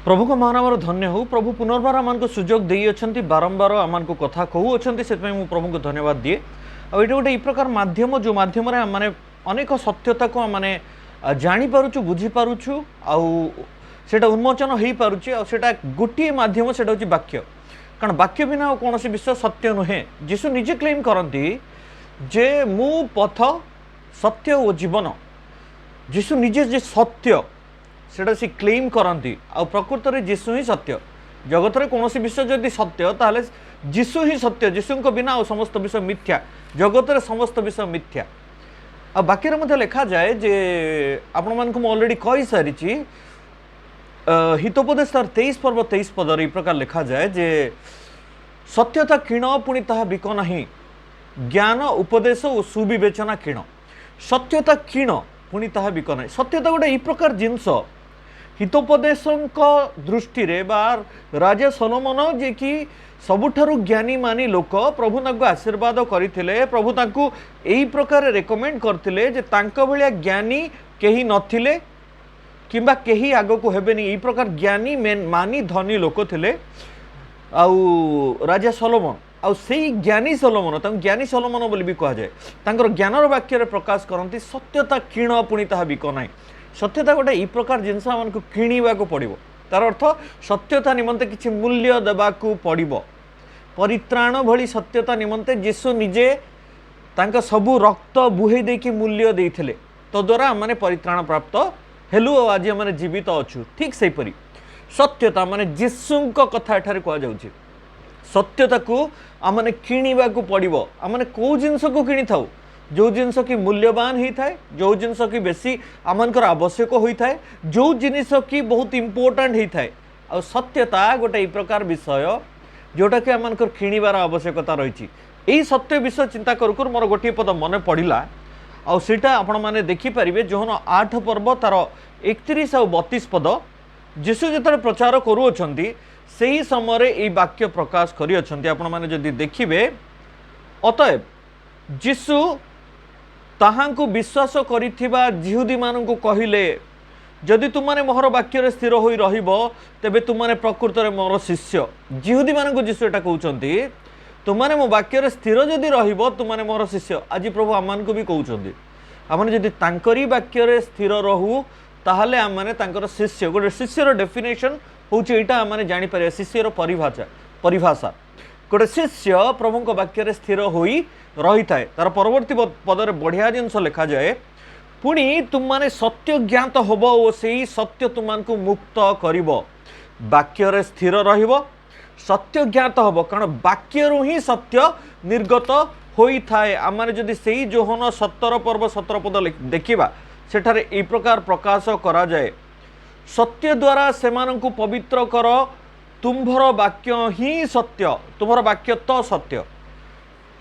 प्रभु को महानाम धन्य हो। प्रभु पुनर्बार आम को सुजोग दे बारंबार आम को कथा कहूँ से प्रभु को धन्यवाद दिए। आ ये गोटे प्रकार माध्यम जो माध्यम मैंने अनेक सत्यता को मैंने जापारुचु बुझीपारुचु आटा उन्मोचन हो पार्टा गोटे मध्यम से वाक्य कारण वाक्य बिना कौन विषय सत्य नुहे। जीशु निजे क्लेम करती जे मु पथ सत्य और जीवन। जीशु निजे जे सत्य सेटा सी क्लेम करती आ प्रकृत में जीशु ही सत्य। जगत में कौन विषय जदि सत्य ताहले जीशु ही सत्य। जीशु बिना समस्त विषय मिथ्या। जगत में समस्त विषय मिथ्या। आ बाकी मध्य लिखा जाए जे आपण मानक मु ऑलरेडी कही सारी हितोपदेश 23 पर्व 23 पदर ये प्रकार लिखा जाए जे सत्यता किण पुणी ताहा बिक नहीं, ज्ञान उपदेश और सुविवेचना किण। सत्यता किण पुणी ताहा बिक नहीं। सत्यता गोटे ये प्रकार जिनस हितोपदेश दृष्टि रे बा राजा सोलोमन जे कि सबुठारु ज्ञानी मानी लोक प्रभु तांको आशीर्वाद करथिले। प्रभु तांको एही प्रकार रेकमेंड करथिले जे तांको भलिया ज्ञानी केही नथिले किंबा केही आगो को हेबेनी। एही प्रकार ज्ञानी मानी धनी लोक थिले आउ राजा सोलोमन। आउ सेही ज्ञानी सोलोमन तांको ज्ञानी सोलोमन बोली भी कहा जाए। तांकर ज्ञानर वाक्य रे प्रकाश करती सत्यता किण पुणी ताहा बिक नाही। सत्यता गोटे ई प्रकार जिनस आमको किणवा को पड़ो। तार अर्थ सत्यता निमंते किसी मूल्य देवाकू पड़ो। परित्राण भली सत्यता निमंते जीशु निजे तांका सबू रक्त बुहे देकी मूल्य देइथिले। तो द्वारा आम परित्राण प्राप्त हेलु और आज आम जीवित अच्छु। ठीक से परी सत्यता माने जीशु कथा एठारे कह जाउछि। सत्यता को आमने किणवा को पड़ो। आमने कौ जिनस को किणी थाउ जो जिनस की मूल्यवान ही थाए, जो जिनस की बेसी आमनकर आवश्यक होता है, जो जिनिस की बहुत इंपोर्टेंट ही थाए। आ सत्यता गोटे ई प्रकार विषय जोटा कि आमनकर किणवार आवश्यकता रही। यही सत्य विषय चिंता कर मोर गोटे पद मन पड़ा आटा आपण मैंने देखिपारे जोहन 8 पर्व तार 31 और 32 पद जीशु जो प्रचार करुँच से ही समय ये वाक्य प्रकाश कर देखिए। अतएव जीशु ताहांकु विश्वास करिथिबा जिहुदी मानकु कहिले जदि तुमने मोहर वाक्य स्थिर होई रहिबो तेबे तुमने प्रकृत में मोर शिष्य। जिहुदी मानकु जीशु एटा कहउचंती तुमने मो वाक्य स्थिर जदि रहिबो तुमने मोर शिष्य। आज प्रभु आमानकु भी कहउचंती आमने जदि तांकरी वाक्य स्थिर रहू ताहले आमने तांकर शिष्य। गोटे शिष्यर डेफिनेशन होउची एटा आमने जानि पारे। शिष्यर परिभाषा गोटे शिष्य प्रभु वाक्य स्थिर होई रही थाए। तार परवर्ती पदर बढ़िया जिनस लिखा जाए पुणी तुम माने सत्य ज्ञात होब और से सत्य तुमको मुक्त करिबो। वाक्य स्थिर रहिबो सत्य ज्ञात होब कारण वाक्य ही सत्य निर्गत होई थाए। आम जदि से जोहन 17 पर्व 17 पद देखा सेठारे ए प्रकार प्रकाश करा जाए सत्य द्वारा सेमानंकु पवित्र कर तुम्भर वाक्य ही सत्य। तुम्हार वाक्य तो सत्य।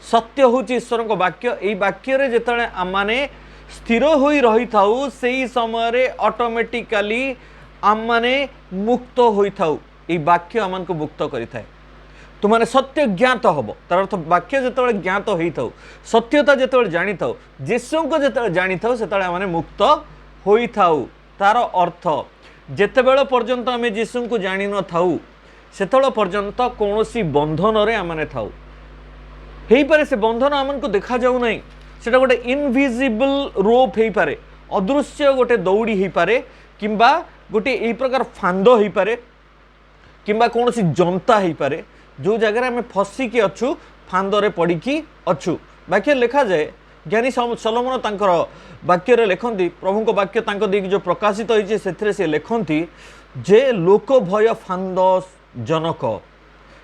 सत्य हूँ ईश्वर को वाक्य। यही वाक्य जिते आमने स्थिर हो रही था से समय ऑटोमेटिकली आमने मुक्त होई थाउ। यही वाक्य आम को मुक्त करें। तुमने सत्य ज्ञात हम तार अर्थ वाक्य जो ज्ञात हो था सत्यता जो जानी था जीशु को जो जानी था से आम मुक्त हो थाउ। तार अर्थ जितेबेले पर्यंत आम जीशु को जानी न थाउ सेतल पर्यंत कौन सी बंधन रे आमने थाउ। हे पारे से बंधन आमन को देखा जाऊ नहीं। सेटा गोटे इनविजिबल रोप हो पारे, अदृश्य गोटे दौड़ी हो पारे किंबा गोटे यही प्रकार फांद हो पारे किंबा कौन सी जनता हो पारे जो जगह आम फसिकी अच्छु फांदरे पड़ी अच्छु। वाक्य लिखा जाए ज्ञानी सोलोमन तांकर वाक्य लिखती प्रभु को वाक्य तांको देकी जो प्रकाशित होइछे सेथिरे से लिखती जे लोक भय फांद जनक।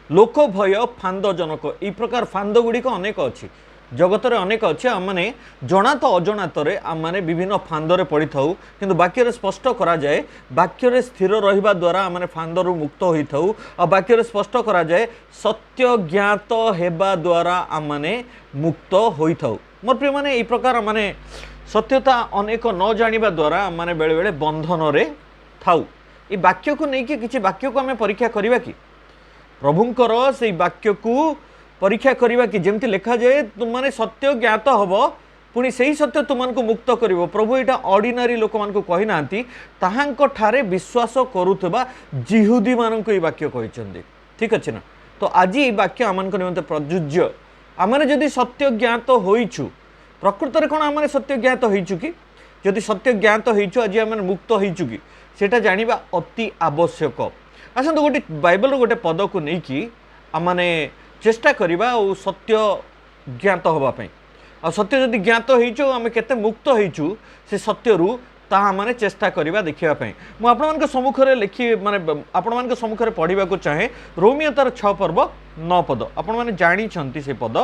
लोक भय फांद जनक ई प्रकार फांद गुड़िक अनेक अच्छी जगत में अनेक अच्छे। आमने जनात अजनात आमने विभिन्न फांदरे पड़ी थाउ किंतु वाक्य स्पष्ट करा जाए वाक्य स्थिर रहिबा द्वारा आमने फांदरु मुक्त होई थाउ। आ वाक्य स्पष्ट करा जाए सत्य ज्ञात हेबा द्वारा आमने मुक्त होई थाउ। मोर प्रिय माने ई प्रकार आमने सत्यता अनेक न जानिबा द्वारा आमने बेले बेले बंधन रे थाउ। ई वाक्य को नहीं कि किछि वाक्य को आमे परीक्षा करिबा कि प्रभुंकर से वाक्य को परीक्षा करवा कि जमती लिखा जाए तुम माने सत्य ज्ञात हम पुणी से ही सत्य तुमको मुक्त कर प्रभु यहाँ ऑर्डिनरी लोक मान कही ना ठारे विश्वास करुवा जिहुदी मान वाक्य कहते ठीक अच्छे ना। तो आज ये वाक्य आम निमंत प्रযোज्य आम जदि सत्य ज्ञात होइछु प्रकृत में कौन आम सत्य ज्ञात होइछु कि जदि सत्य ज्ञात होइछु आज आम मुक्त होइछु कि सेटा जानिबा अति आवश्यक। आसतु गोटे बाइबल गोटे पद को लेकिन आमने चेष्टा करवा और सत्य ज्ञात होगापी आ सत्य जदि ज्ञात होइछु आम केते मुक्त होइछु से सत्यरू ताहा माने चेष्टा करवा देखापी मु आपण सम्मुखें लिखी माने आपण सम्मुखें पढ़ा चाहे रोमियो तार 6 पर्व 9 पद आपण मैंने जानी से पद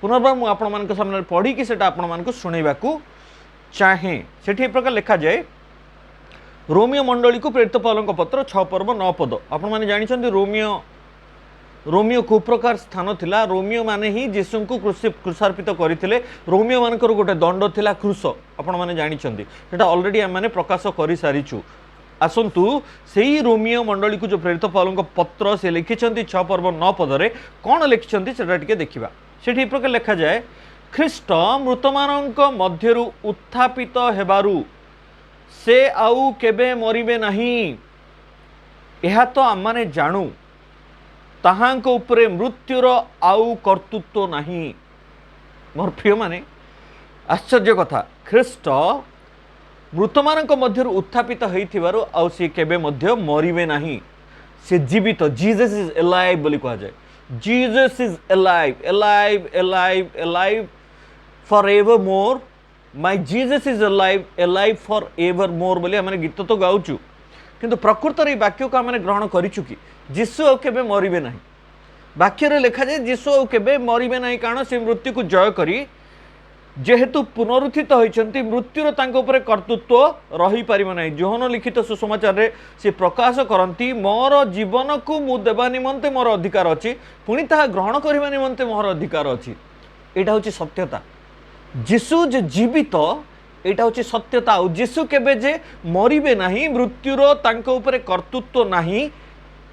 पुनर्बार मु आपण सामने पढ़ी कि सेटा आपण मानक शुणा चाहे से प्रकार लिखा जाए रोमियो मंडली को प्रेरित पौलंक पत्र 6 पर्व 9 पद आपण मैंने जानी रोमियो को प्रकार स्थान थिला रोमियो माने ही जीसु को क्रूसार्पित करते रोमियो मानकर गोटे दंड थिला क्रूस आपण मैंने जानी सेटा ऑलरेडी आम मैंने प्रकाश कर सारीचु। आसतु से ही रोमियो मंडली को जो प्रेरित पौलंक पत्र से लिखिं 6 पर्व 9 पदरे कौन लिखिं से देखा से प्रकार लिखा जाए ख्रीष्ट मृतमानंक मध्यरु उत्थापित हेबारु से आउ केबे मरिबे नहीं यह तो आमने जानू ताहांक उपरे मृत्युर आउ कर्तृत्व नहीं। मोर प्रिय माने आश्चर्य कथा ख्रीष्ट मृतमानंक मध्यरु उत्थापित होइथिबारु आउ से केबे मध्य मरिबे नहीं से जीवित जीसस इज अलाइव बोली कहा जाए Jesus is alive alive alive alive for ever more my Jesus is alive alive for ever more बोली आम गीत तो गाउचु किंतु प्रकृत ये वाक्य को आम ग्रहण करिछु कि जीसु आउ केबे मरिबे नहीं वाक्य लिखा जाए जीसु आउ केबे मरिबे नहीं कारण से मृत्यु को जय करी जेहेतु पुनरुत्थित होइछंती मृत्युर तांको उपरे कर्तृत्व रही परिबो नहीं। जोहन लिखित सुसमाचार रे से प्रकाश करंती मोर जीवन को मु देबा निमंते मोर अधिकार अछि पुणी ताहा ग्रहण करबा निमंते मोर अधिकार अछि एटा होची सत्यता जीसु जे जीवित एटा होची सत्यता और जीसु केबे जे मरिबे नहीं मृत्युर तांको उपरे कर्तृत्व नहीं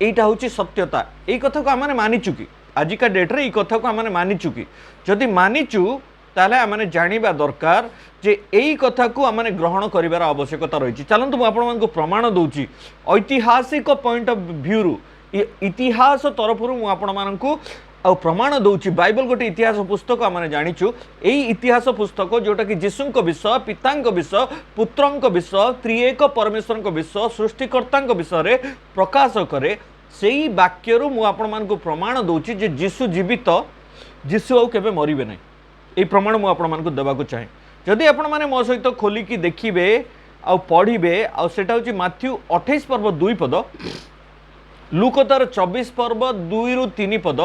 एटा होची सत्यता। एई कथा को आमने मानिचु कि आजिका डेट रे एई कथा को आमने मानिचु कि जदि मानिचु ताले आमने जानिबा दरकार जे एई कथा को आमने ग्रहण करिवार आवश्यकता रही। चलंतु मु आपण मानकु प्रमाण दउची ऐतिहासिक पॉइंट ऑफ व्यू रु इतिहास तरफरु मु आपण मानकु आ प्रमाण दउची बाइबल गोटे इतिहास पुस्तक आमने जानिचु एई इतिहास पुस्तक जोटा कि जीसुंक विषय पितांक विषय पुत्रंक विषय त्रिएक परमेश्वरंक विषय सृष्टिकर्तांक विषय रे प्रकाश करे सेई वाक्यरु मु आपण मानकु प्रमाण दउची जे जीसु जीवित जीसु आउ केबे मरिबे नै ए प्रमाण मु आपण मानकु देबाकु चाहे जदि आपण माने मो सहित खोलिकी देखिबे आ पढ़िबे आ सेटा होची माथ्यू 28 पर्व 2 पद लूक तार 24 पर्व 2 रु 3 पद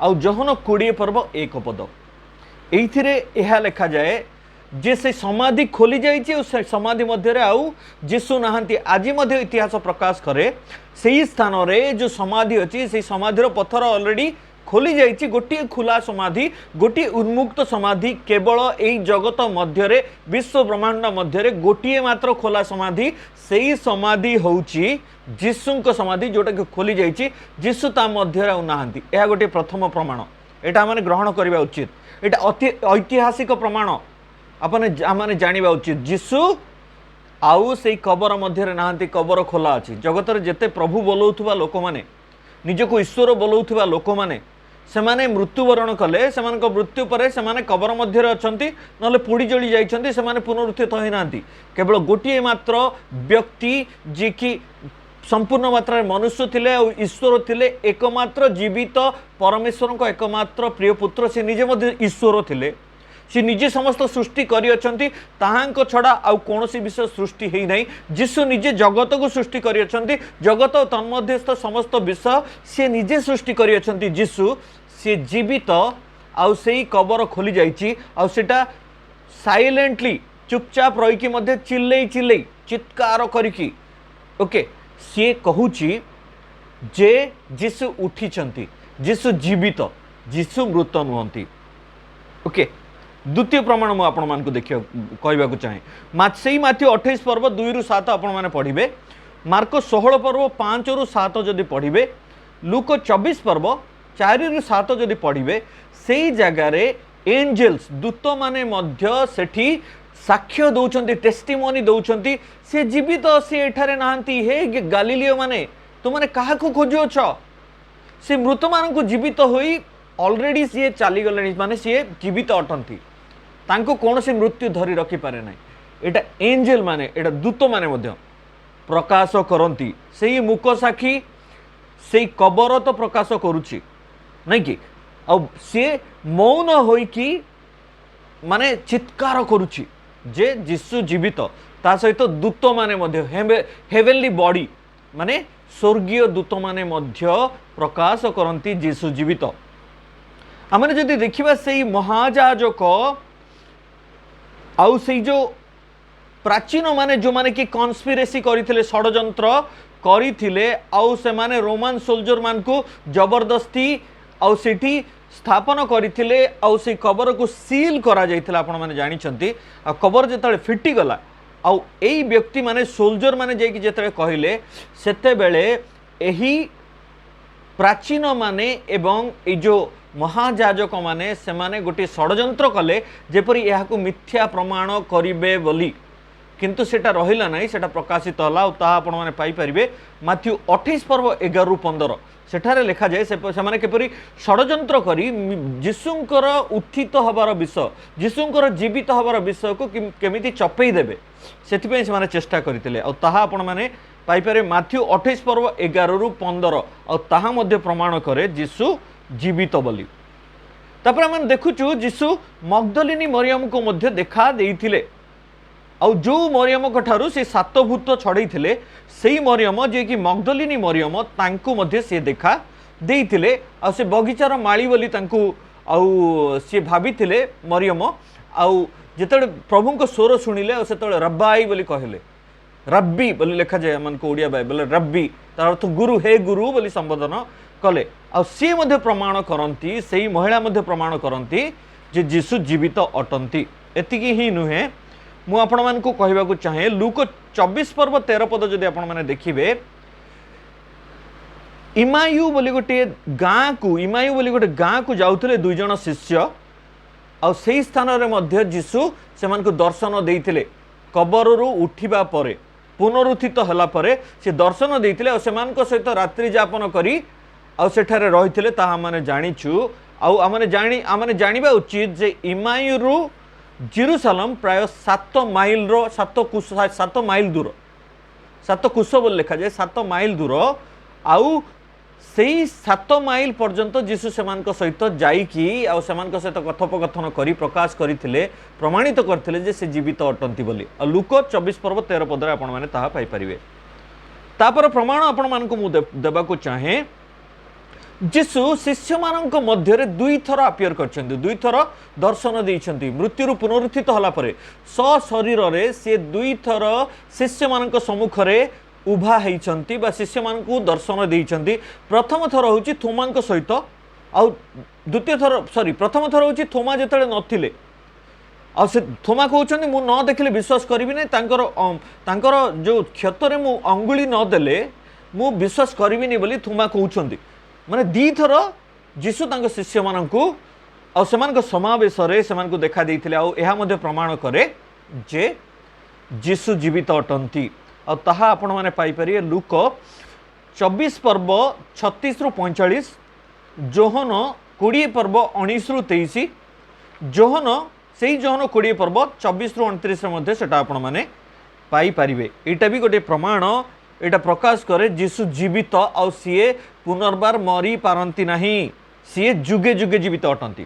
आ जहन 20 पर्व 1 पद एइथिरे एहा लिखा जाए जे से समाधि खोली जाइए और समाधि मध्य आउ जीसु नहांती आज मध्य इतिहास प्रकाश करे से स्थान रे जो समाधि अच्छी से समाधि पत्थर ऑलरेडी खोली जाइए गोटे खुला समाधि गोटे उन्मुक्त समाधि केवल यही जगत मध्य विश्व ब्रह्मांड मध्य गोटे मात्र खोला समाधि से ही समाधि होउची जीसुंक समाधि जोटा कि खोली जाइए जीसु ता मध्य नहांती यह गोटे प्रथम प्रमाण एटा आम ग्रहण करवा उचित एटा अति ऐतिहासिक प्रमाण आपने जानिबा उचित जीसु आउ से कबर मध्य नहांती कबर खोला अच्छी जगत जेते प्रभु बोलौथुवा लोक माने निजको ईश्वर बोलौथुवा लोक माने सेमाने मृत्युवरण कले सेमानक मृत्यु परे सेमाने कबर मध्य अछंती नले पुड़ी जली जाइछंती सेमाने पुनरुत्थित होई नांती केवल गोटिए मात्र व्यक्ति जे कि संपूर्ण मात्रा मनुष्य थिले और ईश्वर थिले एकमात्र जीवित परमेश्वर एकमात्र प्रिय पुत्र से निजे मध्य ईश्वर थिले सी निजे समस्त सृष्टि करी अछंती ताहांक छड़ा आउ कोनोसी विषय सृष्टि हेई नाही जीसु निजे जगत को सृष्टि करी अछंती जगत तन्मध्यस्थ समस्त विषय से निजे सृष्टि करी अछंती जीसु से जीवित आउ सेई कबर खोली जाइछि आउ सेटा साइलेंटली चुपचाप रही मध्य चिल्लै चिल्लै चित्कार करिकी ओके सी कहूची जे जीसु उठिछंती जीसु जीवित जीसु मृत नुहंती ओके द्वितीय प्रमाण मुझे आपण मान देखिए कहवाक चाहे से माथ्यू 28 पर्व 2 रु 7 आपण मैंने पढ़े मार्क 16 पर्व 5 रु 7 जदि पढ़े लूक 24 पर्व 4 रु 7 जदि पढ़े से जगार एंजेल्स दूत माने मध्य सेठी साक्ष्य दौरान टेस्टिमोनी दौरान सी जीवित सी एठारे नहांती हे गालीलियो माने तुमने क्या खोजुच सी मृत मान जीवित होई ऑलरेडी सी चली गले माने सी जीवित अटंती तांको कौन सी मृत्यु धरी रखी पारे ना एटा एंजेल माने एटा दूत माने मध्य प्रकाश करती से मूक साक्षी से कबर तो प्रकाश करुच्ची नहीं कि सी मौन होइकी माने चित्कार करुच्ची जे जीशु जीवित ता सहित दूत माने मध्य हेवेनली बॉडी माने स्वर्गीय दूत माने मध्य प्रकाश करती जीशु जीवित आमने जदि देखिबा सेई महाजाजक आउ सेई जो प्राचीन माने जो माने कि कन्स्पिरेसी करिथिले षडयंत्र करिथिले आउ से माने रोमान सोल्जर मान को जबरदस्ती आउ सेठी स्थापन करथिले आउ से कबर को सील करा जाइथिला आपण माने जानि छंती आ कबर जेतले फिटी गला आउ एई व्यक्ति माने सोल्जर माने जे कि जेतले कहिले सेते बेले एही प्राचीन माने एवं ए जो महाजाजक माने से माने गोटे षडयंत्र कले जेपरि एहाकु मिथ्या प्रमाण करिवे बोली किंतु सेटा रहिला नाही सेटा प्रकाशित होला और ता आपण माने पाई परिबे माथ्यू 28 पर्व 11 रु 15 सेठारे लिखा जाए से माने केपरि षडयंत्र करी जीशुंकर उत्थित हबार विषय जीशुंकर जीवित हबार विषय को केमिति चपेई देबे सेथिपई से माने चेष्टा करथिले और ताहा आपण माने पाई पारे माथ्यू 28 पर्व 11 रु 15 और ताहा मध्ये प्रमाण करे जीशु जीवित बोली तापर हम देखुचु जीशु मगदलिनी मरियम को मध्ये देखा देइथिले आउ जो मरियम ठारू से 7 भूत छड़े से मरियम जे कि मगदलिनी मरियम तांकु मध्ये से देखा देइथिले आ से बगीचार माली बोली तांकु आउ से भाबिथिले मरियम आउ जेतले प्रभु को स्वर शुणिले से रब्बाई बोली कहले रब्बी बोली लिखा जाए मन को ओडिया बाइबल रब्बी तार अर्थ गुरु हे गुरु बोली संबोधन कले आ सी मध्ये प्रमाण करंती सेही महिला मध्ये प्रमाण करंती जे जीशु जीवित अटंती एतिकी ही नुहे मु आपण मान को कहबा को चाहे लूक 24 पर्व 13 पद जदि आपण माने देखिबे इमायु बोली गोटे गाँ को जाउथले दुई जण शिष्य आ सेही स्थान रे मध्ये जीशु सेमान को दर्शन देइथिले कबररु उठिबा परे पुनरुत्थित हला परे से दर्शन देइथिले आ सेमान को सहित रात्रि यापन करी आ सेठारे रहिथिले ताहा माने जानिछु आ आमने जानिबा उचित जे इमायुरु जेरूसालेम प्राय 7 माइल रो 7 माइल दूर 7 कुश बोल लिखा जाए 7 माइल दूर आउ सेही 7 माइल पर्यंत जीशु सेमान सहित जाइकी आउ सेमान सहित कथोपकथन करी प्रकाश करथिले प्रमाणित करथिले जे से जीवित अटंती बोली आ लूक 24 पर्व 13 पदरे आपण माने ताहा पाई परिबे तापर प्रमाण आपण मान को मु देबा को चाहे जीशु शिष्य मानक मध्य दुई थर अपियर करछन्ती दुई थर दर्शन देइछन्ती मृत्यु पुनरुत्थित होला परे सशरीर रे से दुई थर शिष्य मानक सम्मुख रे उभा हेइछन्ती बा शिष्य मानक दर्शन देइछन्ती प्रथम थर होची थोमांक सहित आ द्वितीय थर सॉरी प्रथम थर होची थोमा जेतले नथिले आ से थोमा कहउछन्ती मु न देखिले विश्वास करिवि नै तांकर जो क्षत रे मु अंगुली न देले मु विश्वास करिवि नै बोली थोमा कहउछन्ती माने दी थर जीशु तांको शिष्य मानकू आ सेमानक समावेश रे सेमानकू देखा देइथिले आ एहा मध्ये प्रमाण करे जे जीशु जीवित अटंती आ ताहा आपण माने पाई परिए लूक 24 पर्व 36 रु 45 जोहन 20 पर्व 19 रु 23 जोहन 20 पर्व 24 रु 29 रे मध्ये सेटा आपण माने पाई परिबे एटा भी गोटे प्रमाण एटा प्रकाश करे जीशु जीवित आ सीए पुनर्बार मरी पारंती नाही सीए जुगे जुगे जीवित अटंती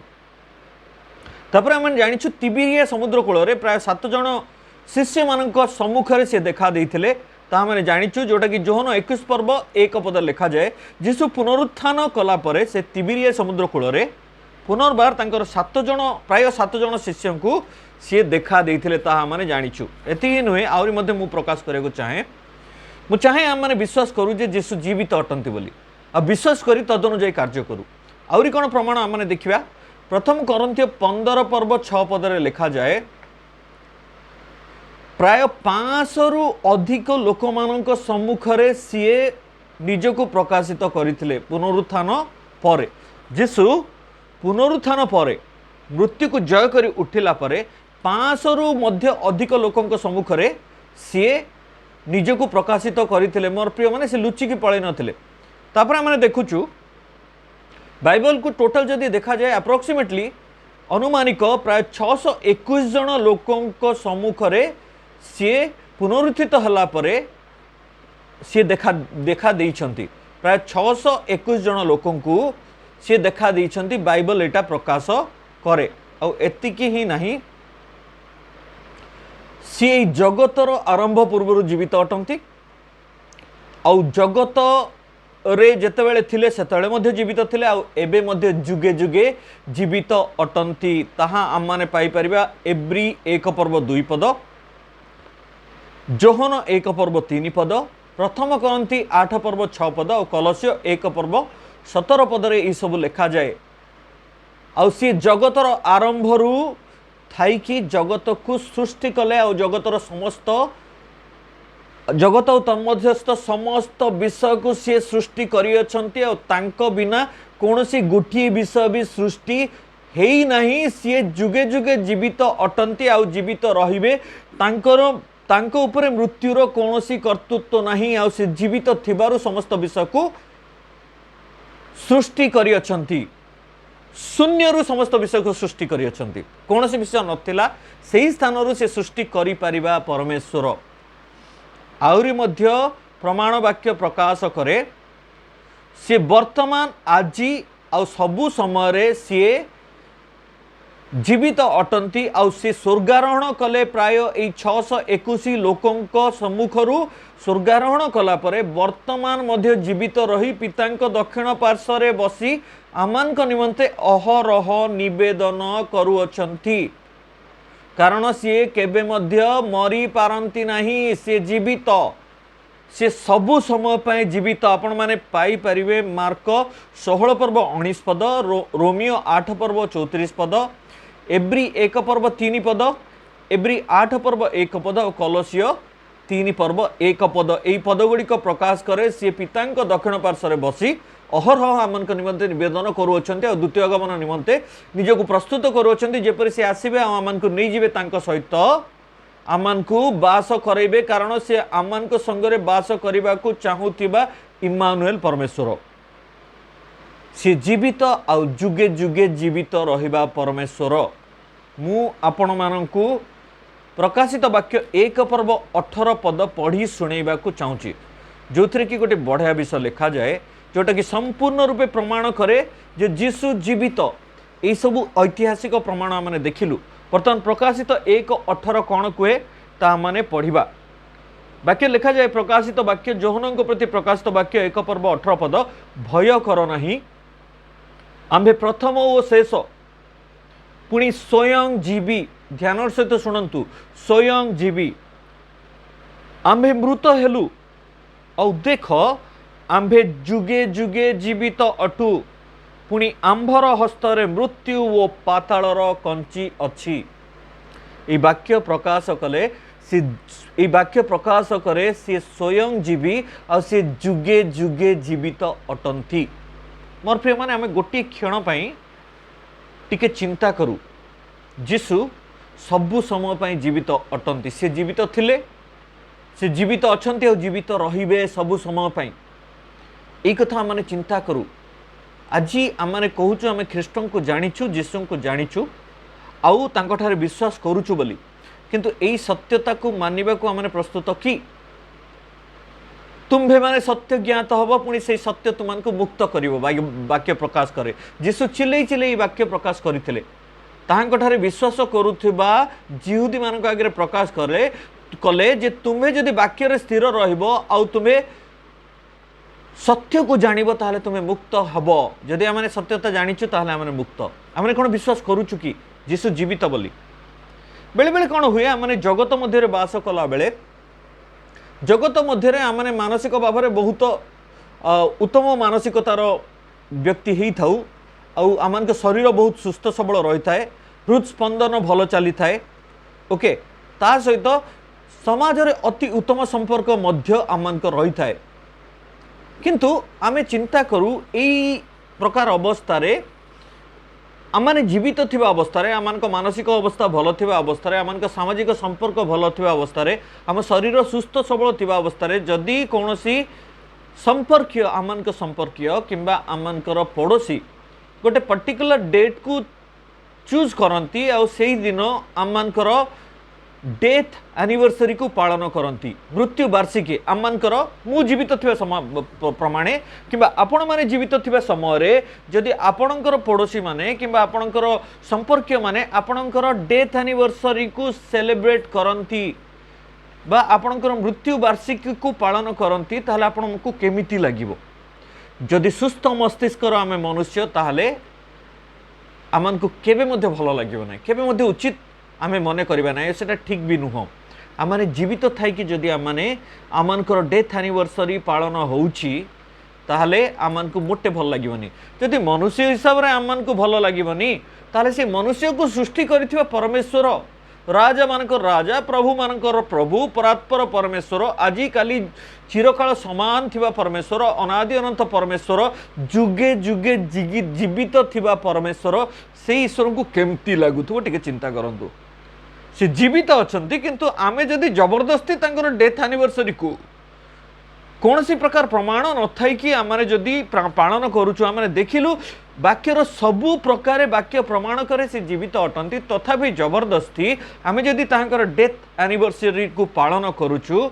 तापर हम जानिछु तिबिरिया समुद्र कूल रे प्राय 7 जण शिष्य मानक सम्मुख रे से देखा देइथिले ता माने जानिछु जोटा कि जोहन 21 पर्व 1 पद लिखा जाए जीशु पुनरुत्थान कला परे से तिबिरिया समुद्र कूल रे पुनर्बार तांकर 7 जण प्राय 7 जण शिष्य को सी देखा देइथिले ता माने जानिछु एति नुहे आउरी मध्ये मु प्रकाश करे को चाहे मु चाहे आम मैंने विश्वास करूँ जे जीशु जीवित अटंती बोली आ विश्वास करी तदनुजाई कार्य करूँ आउरी कौन प्रमाण आम मैंने देखा प्रथम करंथियो 15 पर्व 6 पदरे लिखा जाए प्राय 500 रु अधिक लोक मानक सम्मुख रे सीए निजको प्रकाशित करथिले पुनरुत्थान परे जीशु पुनरुत्थान परे मृत्यु को जय कर उठिला परे 500 रु मध्य अधिक लोकंक सम्मुख रे सी निजको प्रकाशित करते मोर प्रिय मैंने से लुचिकी पलि नथिले। तापर आम देखुचु बाइबल को टोटल जदि देखा जाए अप्रोक्सीमेटली अनुमानिक प्राय 621 जन लोकंक सम्मुख रे सी पुनरुत्थित हला परे सी देखा देइछंती। प्राय 621 जन लोकंकु सी देखा देइछंती बाइबल एटा प्रकाश करे। आ एतिकी ही नहीं सी जगतर आरंभ पूर्व जीवित अटंती आउ जगत रे जेतेबेले थिले सेतेबेले मध्ये जीवित थिले आउ एबे मध्ये जुगे जुगे जीवित अटंती। ताहा आम माने पाई परिबा एब्री 1 पर्व 2 पद, जोहन 1 पर्व 3 पद, प्रथम करंती 8 पर्व 6 पद और कलस्य 1 पर्व 17 पद रे ई सब लिखा जाए। आउ सी जगतर आरंभ रु थाई कि जगत को सृष्टि कले आ जगतर समस्त जगत और तन्मध्यस्थ समस्त विषय को सी सृष्टि करियछंती आ तांको बिना कोनोसी गोटिए विषय भी सृष्टि हेई नहीं। सी जुगे जुगे जीवित अटंती आ जीवित रहिबे। तांको उपरे मृत्युर कोनोसी कर्तृत्व नहीं आ से जीवित थिबारु समस्त विषय को सृष्टि करियछंती। शून्य रु समस्त विषय को सृष्टि करियछंती। कोनोसी विषय नथिला सेही स्थान रु से सृष्टि करि परिबा परमेश्वर। आउरी मध्य प्रमाण वाक्य प्रकाश करे सी वर्तमान आजी आ सबु समय रे सी जीवित अटंती आउ सी स्वर्गारोहण कले। प्राय 621 लोकंक सम्मुखरु स्वर्गारोहण कला परे वर्तमान मध्य जीवित रही पितांक दक्षिण पार्श्व रे बसी आमानक निमंते अहरह निवेदन करुअछंती। कारण सी केबे मध्य मरी पारंती नहीं, सी जीवित, सी सबु समय पाए जीवित। आपण माने पाई परिवे मार्क 16 पर्व 19 पद, रोमियो 8 पर्व 34 पद, एब्री 1 पर्व 3 पद, एब्री 8 पर्व 1 पद और कलसियो 3 पर्व 1 पद। एई पद गुड़िक प्रकाश करे सी पितांक दक्षिण पार्श्व रे बसी अहरह आमनक निमंते निवेदन करुअछंती और द्वितीय गमन निमंते निजको प्रस्तुत करुअछंती जेपरि से आसीबे आमनक नै जिवे तांको सहित आमनकु बास करैबे। कारण से आमनक संगरे बास करिबा को चाहुतिबा इम्मानुएल परमेश्वर से जीवित आ जुगे जुगे जीवित रहिबा परमेश्वर। मु आपण मानकु प्रकाशित वाक्य 1 पर्व 18 पद पढ़ी सुनैबा को चाहूची, जो थरे कि गोटे बढ़िया विषय लिखा जाए जोटा कि संपूर्ण रूपे प्रमाण करे जे जीशु जीवित। यही सब ऐतिहासिक प्रमाण आमने देखिलु। बर्तमान प्रकाशित 1:18 कौन कहे ता माने पढ़िबा। वाक्य लिखा जाए प्रकाशित वाक्य जोहनक प्रति प्रकाशित वाक्य 1 पर्व 18 पद, भय कर नहीं, आम्भे प्रथम और शेष पुणी स्वयं जीवी। ध्यान सहित शुणु, स्वयं जीवी आम्भे मृत हेलु और देख आम्भे जुगे जुगे जीवित अटु, पुणी आंभर हस्तरे मृत्यु ओ पातालर कंची अछि। ई वाक्य प्रकाश कले ई वाक्य प्रकाश करे सी स्वयं जीवी आ सी जुगे जुगे जीवित अटंती। मोर प्रिय माने आमे गोटी क्षण पई टिके चिंता करू। जीशु सबु समय पई जीवित अटंती। से जीवित थिले, से जीवित अछंती और जीवित रहिबे सबु समय पई। एई कथा माने चिंता करू। आज आमने कहूचु आमे ख्रीष्टन को जानिछु, जीशु को जानिछु आउ तांको ठारे विश्वास करूछु बोली, किंतु एई सत्यता को मानिबा को आमने प्रस्तुत कि तुम्भे माने सत्य ज्ञात हबो, पुणी से सत्य तुमको मुक्त करिवो। वाक्य प्रकाश करे जीशु चिल्लै चिल्लै वाक्य प्रकाश करथिले। ताहांको ठारे विश्वास करूथिबा जिहुदी मानक आगे प्रकाश कले जे तुम्हें जदि वाक्य रे स्थिर रहिबो आउ तुम्हें सत्य को जानिबो ताहले तुम्हें मुक्त हबो। जदि आमने सत्यता जानिछु ताहले आमने मुक्त। आमने कोन विश्वास करूछु कि जीशु जीवित बोली। बेले बेले कोन हुए आमने जगत मध्य रे वास कला बेले जगत मध्य रे आमने मानसिक भाव में बहुत उत्तम मानसिकतार व्यक्ति ही थाउ आउ आमान के शरीर बहुत सुस्थ सबल रही थाए, हृदस्पंदन भल चली थाए। ओके, ता सहित समाज रे अति उत्तम संपर्क मध्य आमान को रही थाए। किंतु आमे चिंता करू एई प्रकार अवस्था रे आमने जीवित थिबा अवस्था आम मानसिक अवस्था भल थिबा अवस्था आम सामाजिक संपर्क भल थिबा अवस्था आम शरीर सुस्थ सबल थिबा अवस्था जदि कौनसी संपर्कीय आमक संपर्कीय किंबा आमकर पड़ोशी गोटे पर्टिकुलर डेट को चूज करती से दिन आमकर डेथ एनिवर्सरी को पालन करती मृत्यु वार्षिकी आमकर मु जीवित थिबा समय प्रमाणे किंबा आपण माने जीवित थिबा समय जदि आपणकर पड़ोशी माने किंबा आपणकर संपर्कीय माने आपणकर डेथ एनिवर्सरी को सेलिब्रेट करती बा आपणकर मृत्यु वार्षिकी को पालन करती ताहले आपनको केमिति लागिवो जदि सुस्थ मस्तिष्कर आमे मनुष्य ताहले आमको केबे मध्ये भल लागिवो नै केबे मध्ये उचित आमे मने करिबा नै सेटा ठीक भी नुह आमने जीवित थाई कि जदि आमने आमनकर डेथ एनिवर्सरी पालन होउची ताहले आमनको मोटे भल लागिवनी जदि मनुष्य हिसाब रे आमनको भल लागिवनी ताहले से मनुष्य को सृष्टि करिथिबा परमेश्वर राजा मानकर राजा प्रभु मानकर प्रभु परात्पर परमेश्वर आजी काली चिरकाल समान थिबा परमेश्वर अनादि अनंत परमेश्वर जुगे जुगे जीवित थिबा परमेश्वर से ईश्वर को केमती लागुथो टिके चिंता करंतु से जीवित अछंती किंतु आमे जदि जबरदस्ती तांकर डेथ एनिवर्सरी को कौन सी प्रकार प्रमाण न थाई कि आमने जदि पालन करूछु आमने देखिलु वाक्यर सबु प्रकार वाक्य प्रमाण करे से जीवित अटंती तथापि जबरदस्ती आमे जदि तांकर डेथ एनिवर्सरी को पालन करूछु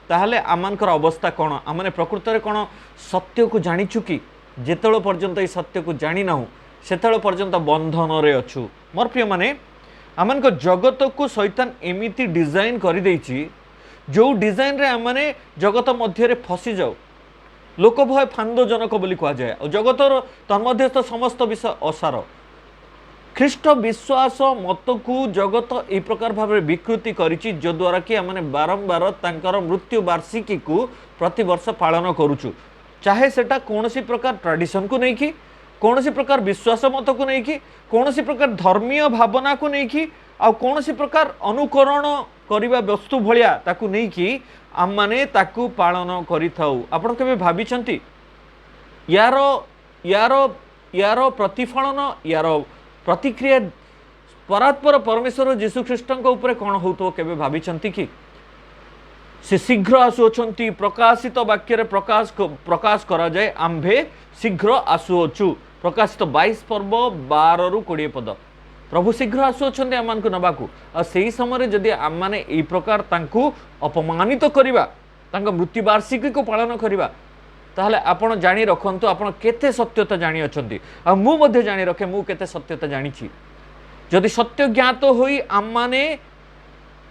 ताहले आमनकर अवस्था कौन आमने प्रकृत रे कौन सत्य को जानिछु कि जेतळ पर्यंत ए सत्य को जानि नाहु सेतळ पर्यंत बंधन रे अछु मोर प्रिय माने आमनक जगत को शैतान एमिति डिजाइन कर देछि जो डिजाइन रे आमने जगत मध्य रे फसी जाऊ लोक भय फांदजनक बोली कहा जाए और जगतर तन्मध्यस्थ समस्त विषय असार ख्रीष्ट विश्वास मत को जगत ए प्रकार भाव विकृति करिछि जो द्वारा कि आमने बारंबार तांकर मृत्यु वार्षिकी को प्रति वर्ष पालन करूछु चाहे सेटा कोनोसी प्रकार ट्रेडिशन को नहीं कि कौन सी प्रकार विश्वास मत को नहीं कि कौन सी प्रकार धर्मीय भावना को नहीं कि आ कौन सी प्रकार अनुकरण करिबा वस्तु भलिया ताकू नहीं कि आम माने ताकू पालन करिथाउ आपण केबे भाबिचंती यार यार यार प्रतिफलन यार प्रतिक्रिया परात्पर परमेश्वर जीशु ख्रीष्टଙ୍କ ऊपर कौन होतो केबे भाबिचंती कि से शीघ्र आसुअछंती प्रकाशित वाक्य रे प्रकाश करा जाए आंभे शीघ्र आसुअछु प्रकाशित 22 पर्व 12 रु 20 पद प्रभु शीघ्र आसुअछंती आमानकु नबाकू आ सेही समय जदि आम माने एई प्रकार तांकु अपमानित करिबा तांक मृत्यु वार्षिकी को पालन करिबा ताहले आपण जानि रखंतु आपण केते सत्यता जानि अछंती आ मु मध्ये जानि रखे मु केते सत्यता जानिछि जदि सत्य ज्ञात होई आम माने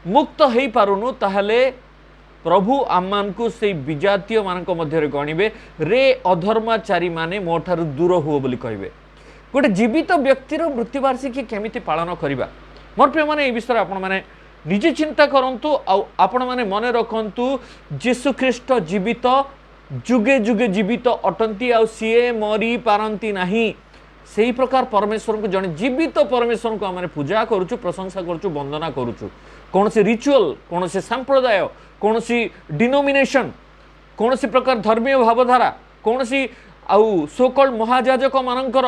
मुक्त हेई पारुनु ताहले प्रभु आमान को से विजातीय मानक मध्य गणिबे रे अधर्माचारी माने मोठारु दूर हुओ बोली कहबे गोटे जीवित व्यक्तिर मृत्यु वार्षिकी केमिति पालन करिबा मोर प्रिय माने ए विषय आपण माने निजे चिंता करंतु आपण माने मने रखंतु यीशु ख्रीष्ट जीवित जुगे जुगे जीवित अटंती आ सीए मरी पारंती नाही सेही प्रकार परमेश्वर को जने जीवित परमेश्वर को आमे पूजा करूछु प्रशंसा करूछु वंदना करूछु कौन से रिचुअल कौन से संप्रदाय कौन सी डिनोमिनेशन कौन सी प्रकार धर्मीय भावधारा कौन सी आउ सोकल्ड महाजाजक मानकर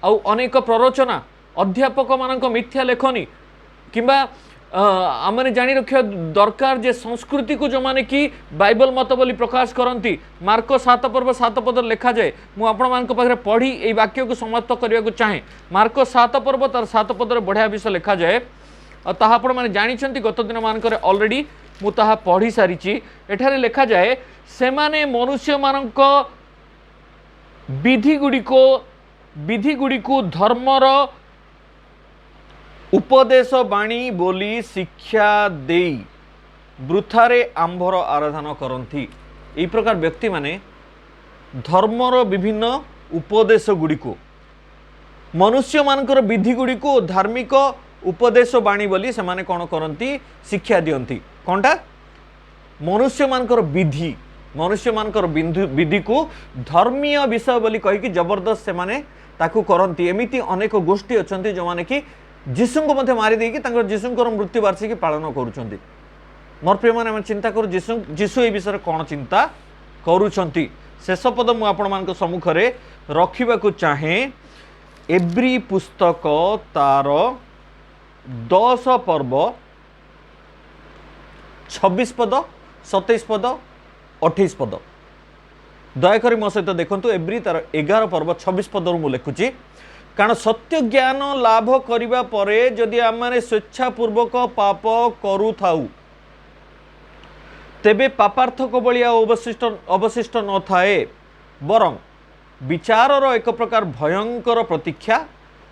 आउ अनेक प्ररोचना अध्यापक मानक मिथ्या लेखनी किंबा आमने जानी रखिया दरकार जे संस्कृति को जो माने कि बाइबल मत बोली प्रकाश करती मार्क 7 पर्व 7 पद लिखा जाए मु आपण मानक पाखरे पढ़ी ए वाक्य को समाप्त करने को चाहे मार्क 7 पर्व तार 7 पद बढ़िया विषय लिखा जाए ताहा आपण माने जानिछंती गत दिन मानकर ऑलरेडी मु ताहा पढ़ी सारिची एठारे लिखा जाए से माने मनुष्य मानक विधि गुडी को धर्मर उपदेश बाणी बोली शिक्षा देई वृथारे आंभर आराधना करती यही प्रकार व्यक्ति माने धर्मर विभिन्न उपदेश गुडी को मनुष्य मानकर विधि गुडी को धार्मिक उपदेश बाणी बोली से माने कौन करती शिक्षा दियंती कौनटा मनुष्य मानकर विधि मनुष्य मानकर विधि को धर्मीय विषय बोली कहीकि जबरदस्त से माने ताकू करती एमिति अनेक गोष्ठी अच्छी जो माने कि जीशु को मध्य मारी देकी जीशुंकर मृत्यु वार्षिकी पालन करुँच मोर प्रिय मैंने चिंता करूँ जीशु ए विषय कौन चिंता करुँच शेष पद मुझे आपण मान सम्मुखें रखा चाहे एव्री पुस्तक तार 10 पर्व 26 पद 27 पद 28 पद दयाकोरी मो सहित देखु एव्री तार 11 पर्व 26 पद मु लिखुची कारण सत्य ज्ञान लाभ करिबा परे जदि आमाने स्वेच्छापूर्वक पाप करू थाउ तेबे पापार्थक बलिया अवशिष्ट न थाए बरं विचारर एक प्रकार भयंकर प्रतीक्षा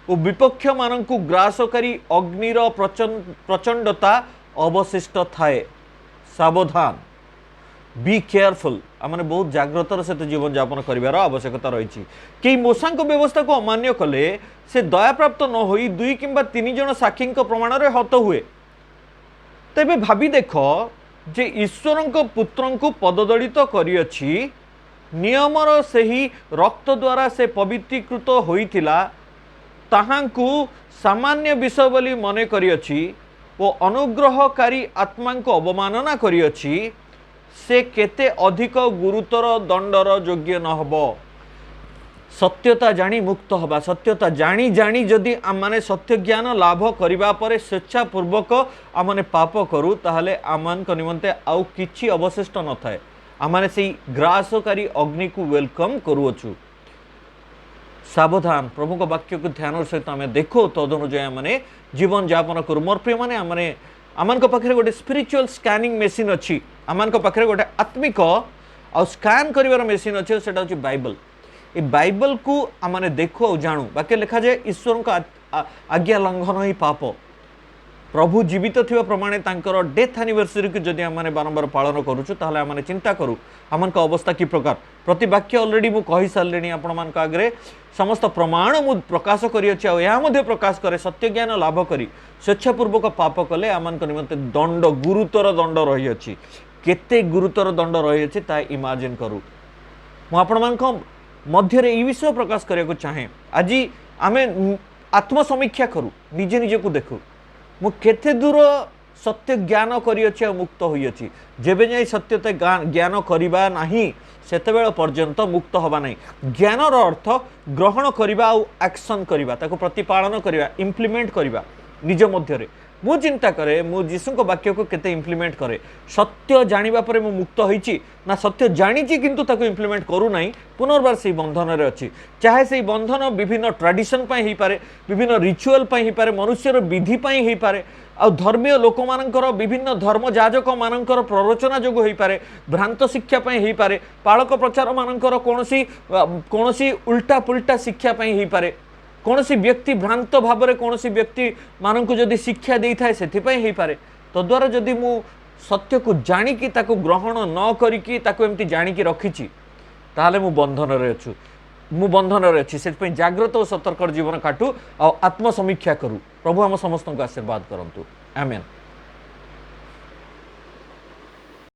और विपक्ष मानकु ग्रासकारी अग्निर प्रचंडता अवशिष्ट थाए। सावधान बी केयरफुल आमने बहुत जाग्रतर सहित जीवन यापन कर आवश्यकता रही। कई मूषांक व्यवस्था को अमान्य कले से दया प्राप्त न हो 2 किंबा 3 जन साक्षी प्रमाण रे हत हुए तेबे भावी देख जे ईश्वर पुत्र को पददलित करियछि नियमर सही रक्त द्वारा से पवित्रीकृत होइतिला ताहांकु सामान्य विषय बोली मने करियछि ओ अनुग्रहकारी आत्मा को अवमानना करियछि से केते अधिक गुरुतर दंडर योग्य न हबो। सत्यता जानी मुक्त हवा सत्यता जानी जानी जदि आमने सत्य ज्ञान लाभ करिबा परे स्वेच्छापूर्वक आमने पाप करू ताहले आमान को निमंते आउ किछि अवशिष्ट न थाए आमने से ग्रासकारी अग्नि को वेलकम करूछु। सावधान प्रभु को वाक्य को ध्यान सहित आम देखो तदनुजाई आमने जीवन यापन करू। मोर प्रिय माने आमने आमान को पाखरे गोटे स्पिरिचुअल स्कैनिंग मशीन अच्छी आमान को पाखरे गोटे आत्मिक आ स्कैन करिवार मशीन अच्छे सेटा होची बाइबल। ए बाइबल को आमने देखो और जानू बाकी लिखा जाए ईश्वर का आज्ञा लंघन ही पाप प्रभु जीवित थिबा प्रमाणे तांकर डेथ एनिवर्सरी को जदि आमने बारंबार पालन करूछु ताहले आमने चिंता करू आमन का अवस्था की प्रकार प्रति वाक्य ऑलरेडी मु कहि सारलेनी आपण मान का आगरे समस्त प्रमाण मु प्रकाश करी अछि आ या मध्ये प्रकाश करे सत्य ज्ञान लाभ करी स्वेच्छापूर्वक पाप कले आमन को निमंते दंड गुरुतर दंड रही अछि केते गुरुतर दंड रही अछि ता इमेजिन करू। मु आपण मान को मध्य रे ई विषय प्रकाश करिया को चाहे आज आमे आत्मसमीक्षा करू निजे निजे को देखू मु केते दूर सत्य ज्ञान करियछि आ मुक्त होइयछि जेबे जाई सत्यता ज्ञान करिबा नाही सेतेबेल पर्यंत मुक्त हवा नाही। ज्ञानर अर्थ ग्रहण करिबा आ एक्शन करिबा ताको प्रतिपालन करिबा इम्प्लीमेंट करिबा निज मध्य रे मु चिंता करे मु जीसु को वाक्य को केते इम्प्लीमेंट करे सत्य जानिबा परे मु मुक्त होइछि ना सत्य जानिछि किंतु ताको इम्प्लीमेंट करू नाही पुनर्बार से बंधन रे अछि चाहे से बंधन विभिन्न ट्रेडिशन पई ही पारे विभिन्न रिचुअल पई ही पारे मनुष्यर विधि पई ही पारे आ धर्मीय लोक मानकर विभिन्न धर्म जाजक मानकर प्ररोचना जोगु होई पारे भ्रांत शिक्षा पई ही पारे पालक प्रचार मानकर कोनोसी उल्टा पुल्टा शिक्षा पई ही पारे कौन सी व्यक्ति भ्रांत भाव में कौन सी व्यक्ति मान को जदि शिक्षा दे था से पारे तद्वारा जदि मु सत्य को जाणिकी ताको ग्रहण न करिकी ताको एमती जाणिकी रखिछि ताहले मु बंधन रे अछु मु बंधन रे अछि से जाग्रत और सतर्क जीवन काटू आ आत्मसमीक्षा करू। प्रभु हम समस्त को आशीर्वाद करंतु आमेन।